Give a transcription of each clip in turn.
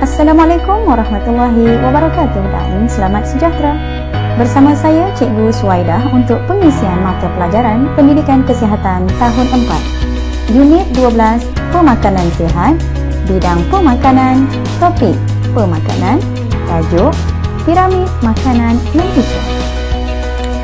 Assalamualaikum warahmatullahi wabarakatuh dan selamat sejahtera. Bersama saya Cikgu Suwaidah untuk pengisian mata pelajaran Pendidikan Kesihatan tahun 4. Unit 12 Pemakanan Sihat, bidang pemakanan, topik pemakanan, tajuk Piramid Makanan Malaysia.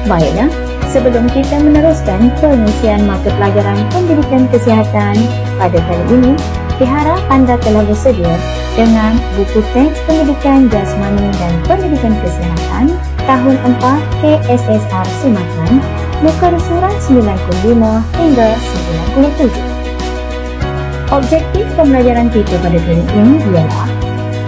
Baiklah, sebelum kita meneruskan pengisian mata pelajaran Pendidikan Kesihatan pada kali ini, diharap anda telah bersedia dengan buku teks Pendidikan Jasmani dan Pendidikan Kesihatan tahun 4 KSSR Simakan, muka surat 95 hingga 97. Objektif pembelajaran kita pada kali ini ialah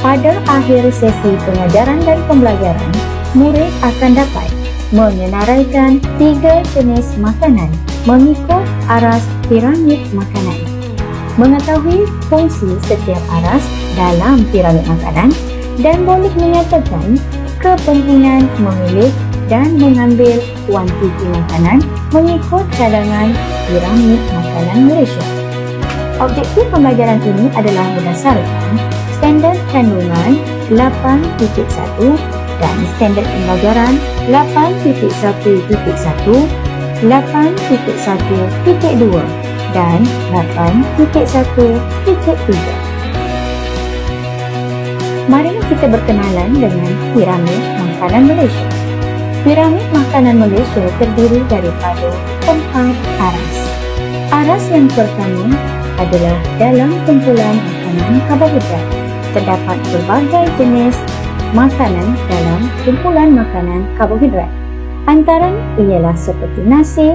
pada akhir sesi pengajaran dan pembelajaran, murid akan dapat menyenaraikan 3 jenis makanan mengikut aras piramid makanan, mengetahui fungsi setiap aras dalam piramid makanan dan boleh menyatakan kepentingan memilih dan mengambil kuantiti makanan mengikut cadangan piramid makanan Malaysia. Objektif pembelajaran ini adalah berdasarkan standard kandungan 8.1 dan standard pembelajaran 8.1.1, 8.1.2 dan 8.1.3. Marilah kita berkenalan dengan piramid makanan Malaysia. Piramid makanan Malaysia terdiri daripada 4 aras. Aras yang pertama adalah dalam kumpulan makanan karbohidrat. Terdapat berbagai jenis makanan dalam kumpulan makanan karbohidrat. Antara ialah seperti nasi,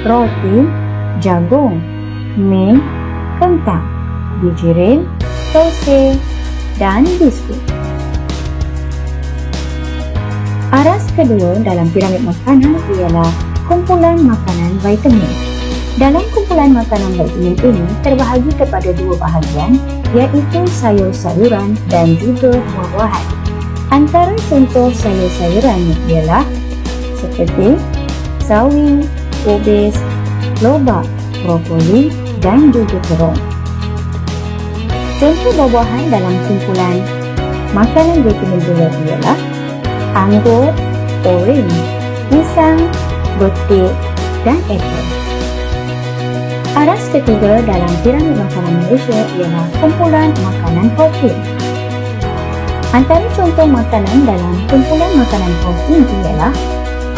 roti, jagung, mi, kentang, biji ril, toge, dan biskut. Aras kedua dalam piramid makanan ialah kumpulan makanan vitamin. Dalam kumpulan makanan vitamin ini terbahagi kepada 2 bahagian, iaitu sayur-sayuran dan juga buah-buahan. Antara contoh sayur-sayuran ialah seperti sawi, kubis, lobak, brokoli dan juga terong. Contoh buah-buahan dalam kumpulan makanan vitamin juga ialah anggur, orange, pisang, betik dan apel. Aras ketiga dalam piramid makanan Malaysia ialah kumpulan makanan protein. Antara contoh makanan dalam kumpulan makanan protein ialah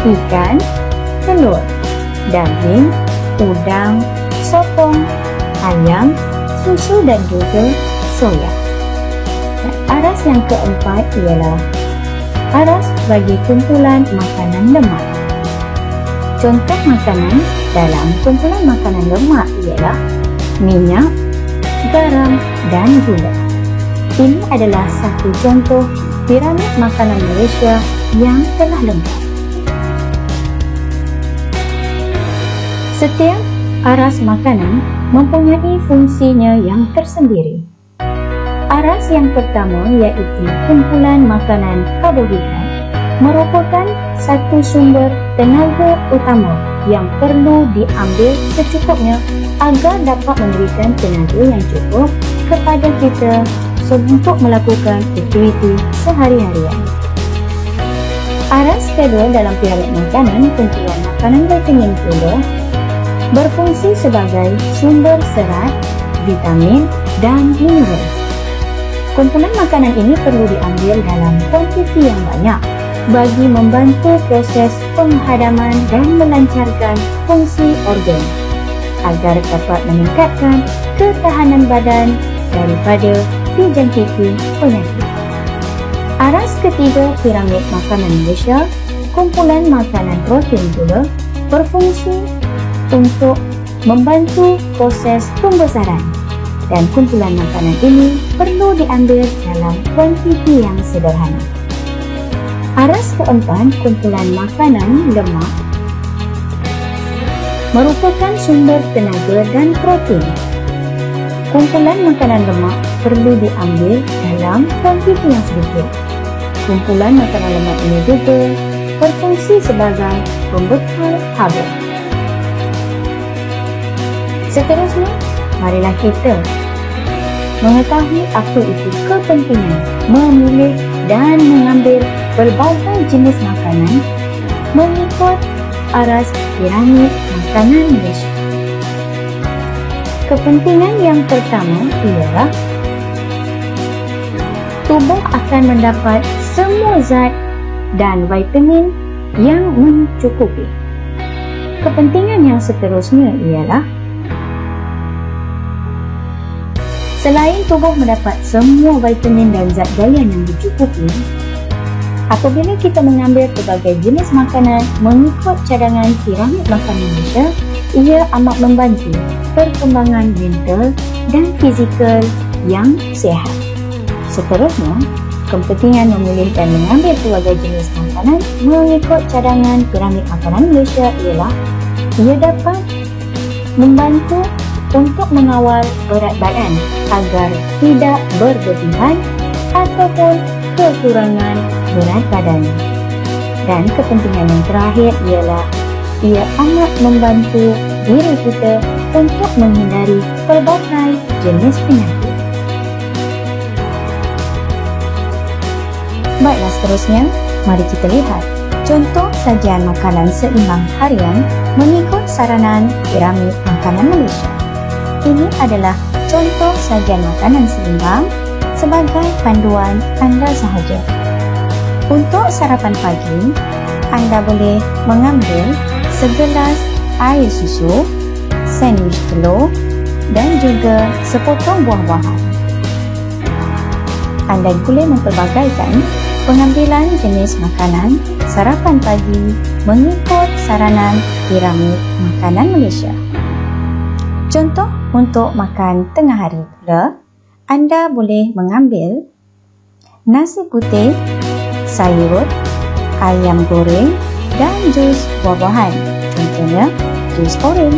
ikan, telur, daging, udang, sotong, ayam, susu dan juga soya. Dan aras yang keempat ialah aras bagi kumpulan makanan lemak. Contoh makanan dalam kumpulan makanan lemak ialah minyak, garam dan gula. Ini adalah satu contoh piramid makanan Malaysia yang telah lengkap. Setiap aras makanan mempunyai fungsinya yang tersendiri. Aras yang pertama iaitu kumpulan makanan karbohidrat merupakan satu sumber tenaga utama yang perlu diambil secukupnya agar dapat memberikan tenaga yang cukup kepada kita untuk melakukan aktiviti sehari-harian. Aras kedua dalam piramid makanan, kumpulan makanan vitamin pula berfungsi sebagai sumber serat, vitamin dan mineral. Kumpulan makanan ini perlu diambil dalam kuantiti yang banyak bagi membantu proses penghadaman dan melancarkan fungsi organ agar dapat meningkatkan ketahanan badan daripada dijangkiti penyakit. Aras ketiga piramid makanan Malaysia, kumpulan makanan protein pula berfungsi untuk membantu proses pembesaran dan kumpulan makanan ini perlu diambil dalam kuantiti yang sederhana. Aras keempat, kumpulan makanan lemak merupakan sumber tenaga dan protein. Kumpulan makanan lemak perlu diambil dalam kuantiti yang sedikit. Kumpulan makanan lemak ini juga berfungsi sebagai pembekal karbo. Seterusnya, marilah kita mengetahui apa itu kepentingan memilih dan mengambil berbagai jenis makanan mengikut aras piramid makanan Malaysia. Kepentingan yang pertama ialah tubuh akan mendapat semua zat dan vitamin yang mencukupi. Kepentingan yang seterusnya ialah selain tubuh mendapat semua vitamin dan zat gaya yang mencukupi, apabila kita mengambil pelbagai jenis makanan mengikut cadangan piramid makanan Malaysia, ia amat membantu perkembangan mental dan fizikal yang sihat. Seterusnya, kepentingan memilih dan mengambil pelbagai jenis makanan mengikut cadangan piramid makanan Malaysia ialah ia dapat membantu untuk mengawal berat badan agar tidak berlebihan ataupun kekurangan berat badan. Dan kepentingan yang terakhir ialah ia amat membantu diri kita untuk menghindari pelbagai jenis penyakit. Baiklah, seterusnya mari kita lihat contoh sajian makanan seimbang harian mengikut saranan piramid makanan Malaysia. Ini adalah contoh sajian makanan seimbang sebagai panduan anda sahaja. Untuk sarapan pagi, anda boleh mengambil segelas air susu, sandwich telur dan juga sepotong buah-buahan. Anda boleh mempelbagaikan pengambilan jenis makanan sarapan pagi mengikut saranan piramid makanan Malaysia. Contoh untuk makan tengah hari pula, anda boleh mengambil nasi putih, sayur, ayam goreng dan jus buah-buahan. Contohnya, jus oren.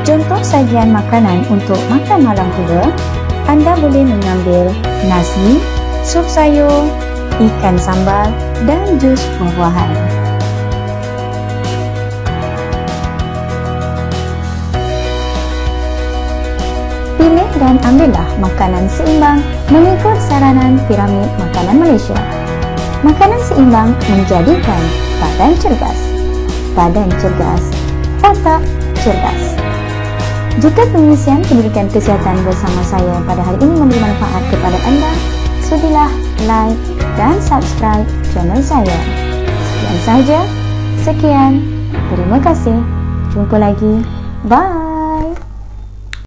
Contoh sajian makanan untuk makan malam pula, anda boleh mengambil nasi, sup sayur, ikan sambal dan jus buah-buahan. Pilih dan ambillah makanan seimbang mengikut saranan piramid makanan Malaysia. Makanan seimbang menjadikan badan cergas. Badan cergas, otak cerdas. Jika pengisian pendidikan kesihatan bersama saya pada hari ini memberi manfaat kepada anda, sudilah like dan subscribe channel saya. Sekian sahaja. Sekian. Terima kasih. Jumpa lagi. Bye.